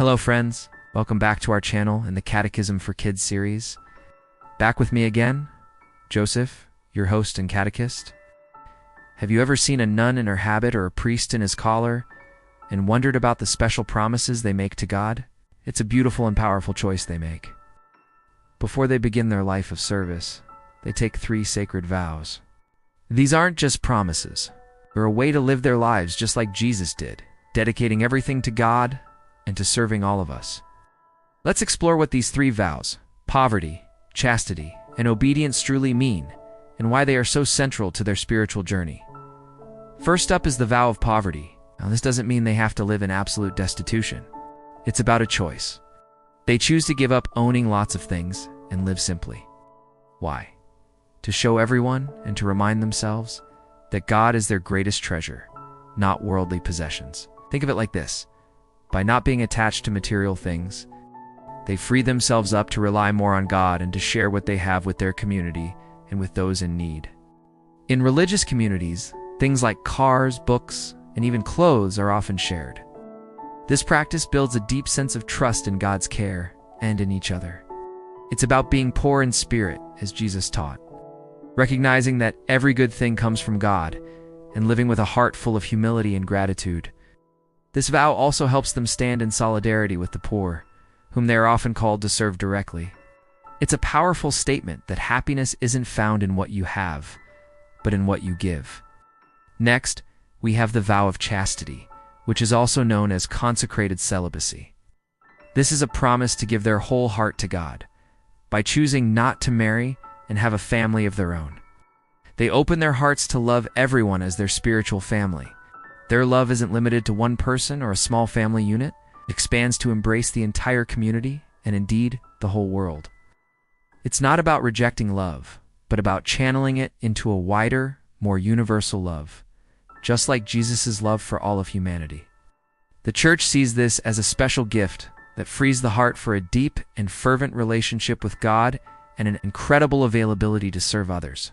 Hello friends, welcome back to our channel in the Catechism for Kids series. Back with me again, Joseph, your host and catechist. Have you ever seen a nun in her habit or a priest in his collar and wondered about the special promises they make to God? It's a beautiful and powerful choice they make. Before they begin their life of service, they take 3 sacred vows. These aren't just promises. They're a way to live their lives just like Jesus did, dedicating everything to God and to serving all of us. Let's explore what these 3 vows, poverty, chastity, and obedience truly mean, and why they are so central to their spiritual journey. First up is the vow of poverty. Now, this doesn't mean they have to live in absolute destitution. It's about a choice. They choose to give up owning lots of things and live simply. Why? To show everyone and to remind themselves that God is their greatest treasure, not worldly possessions. Think of it like this. By not being attached to material things, they free themselves up to rely more on God and to share what they have with their community and with those in need. In religious communities, things like cars, books, and even clothes are often shared. This practice builds a deep sense of trust in God's care and in each other. It's about being poor in spirit, as Jesus taught, recognizing that every good thing comes from God and living with a heart full of humility and gratitude. This vow also helps them stand in solidarity with the poor, whom they are often called to serve directly. It's a powerful statement that happiness isn't found in what you have, but in what you give. Next, we have the vow of chastity, which is also known as consecrated celibacy. This is a promise to give their whole heart to God, by choosing not to marry and have a family of their own. They open their hearts to love everyone as their spiritual family. Their love isn't limited to one person or a small family unit. It expands to embrace the entire community and indeed the whole world. It's not about rejecting love, but about channeling it into a wider, more universal love, just like Jesus' love for all of humanity. The Church sees this as a special gift that frees the heart for a deep and fervent relationship with God and an incredible availability to serve others.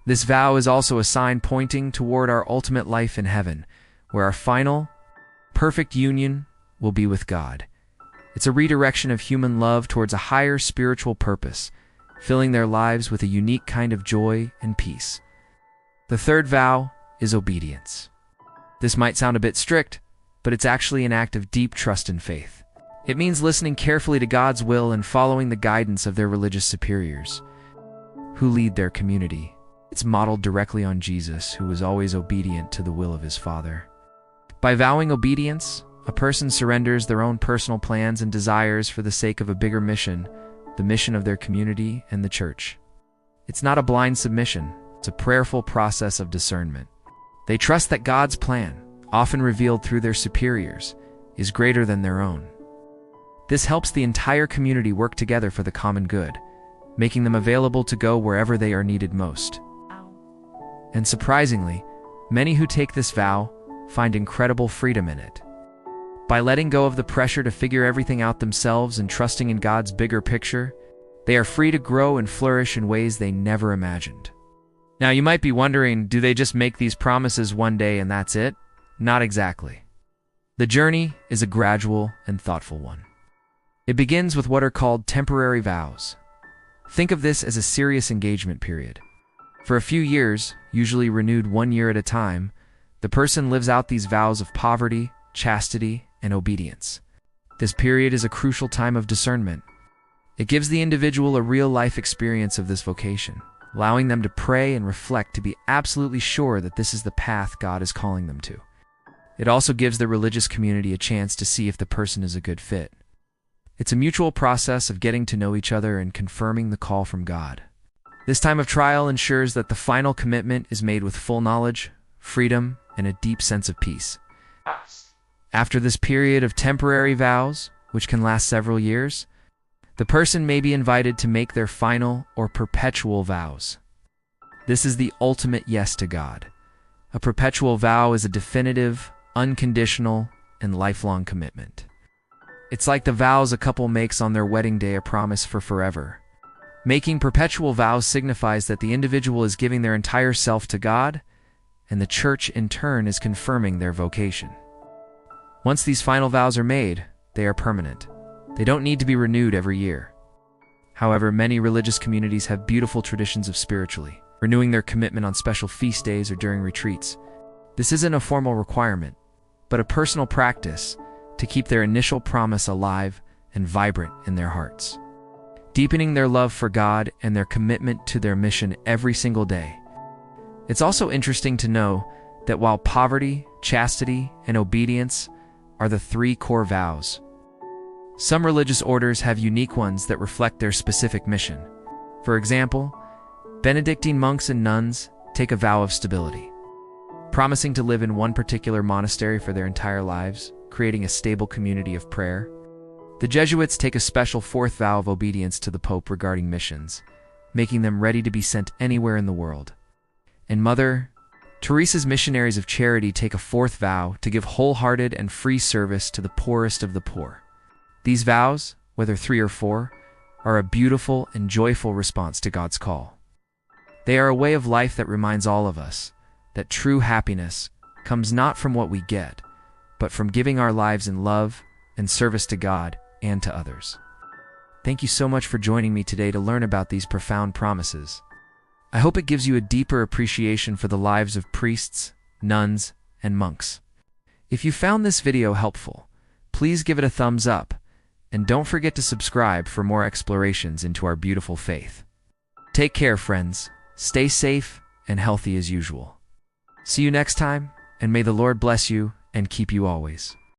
This vow is also a sign pointing toward our ultimate life in heaven, where our final, perfect union will be with God. It's a redirection of human love towards a higher spiritual purpose, filling their lives with a unique kind of joy and peace. The third vow is obedience. This might sound a bit strict, but it's actually an act of deep trust and faith. It means listening carefully to God's will and following the guidance of their religious superiors, who lead their community. It's modeled directly on Jesus, who was always obedient to the will of his Father. By vowing obedience, a person surrenders their own personal plans and desires for the sake of a bigger mission, the mission of their community and the Church. It's not a blind submission, it's a prayerful process of discernment. They trust that God's plan, often revealed through their superiors, is greater than their own. This helps the entire community work together for the common good, making them available to go wherever they are needed most. And surprisingly, many who take this vow find incredible freedom in it. By letting go of the pressure to figure everything out themselves and trusting in God's bigger picture, they are free to grow and flourish in ways they never imagined. Now, you might be wondering, do they just make these promises one day and that's it? Not exactly. The journey is a gradual and thoughtful one. It begins with what are called temporary vows. Think of this as a serious engagement period. For a few years, usually renewed 1 year at a time, the person lives out these vows of poverty, chastity, and obedience. This period is a crucial time of discernment. It gives the individual a real-life experience of this vocation, allowing them to pray and reflect to be absolutely sure that this is the path God is calling them to. It also gives the religious community a chance to see if the person is a good fit. It's a mutual process of getting to know each other and confirming the call from God. This time of trial ensures that the final commitment is made with full knowledge, freedom, and a deep sense of peace. After this period of temporary vows, which can last several years, the person may be invited to make their final or perpetual vows. This is the ultimate yes to God. A perpetual vow is a definitive, unconditional, and lifelong commitment. It's like the vows a couple makes on their wedding day, a promise for forever. Making perpetual vows signifies that the individual is giving their entire self to God, and the Church in turn is confirming their vocation. Once these final vows are made, they are permanent. They don't need to be renewed every year. However, many religious communities have beautiful traditions of spiritually renewing their commitment on special feast days or during retreats. This isn't a formal requirement, but a personal practice to keep their initial promise alive and vibrant in their hearts, deepening their love for God and their commitment to their mission every single day. It's also interesting to know that while poverty, chastity, and obedience are the three core vows, some religious orders have unique ones that reflect their specific mission. For example, Benedictine monks and nuns take a vow of stability, promising to live in one particular monastery for their entire lives, creating a stable community of prayer. The Jesuits take a special fourth vow of obedience to the Pope regarding missions, making them ready to be sent anywhere in the world. And Mother Teresa's missionaries of charity take a fourth vow to give wholehearted and free service to the poorest of the poor. These vows, whether 3 or 4, are a beautiful and joyful response to God's call. They are a way of life that reminds all of us that true happiness comes not from what we get, but from giving our lives in love and service to God and to others. Thank you so much for joining me today to learn about these profound promises. I hope it gives you a deeper appreciation for the lives of priests, nuns, and monks. If you found this video helpful, please give it a thumbs up, and don't forget to subscribe for more explorations into our beautiful faith. Take care, friends. Stay safe and healthy as usual. See you next time, and may the Lord bless you and keep you always.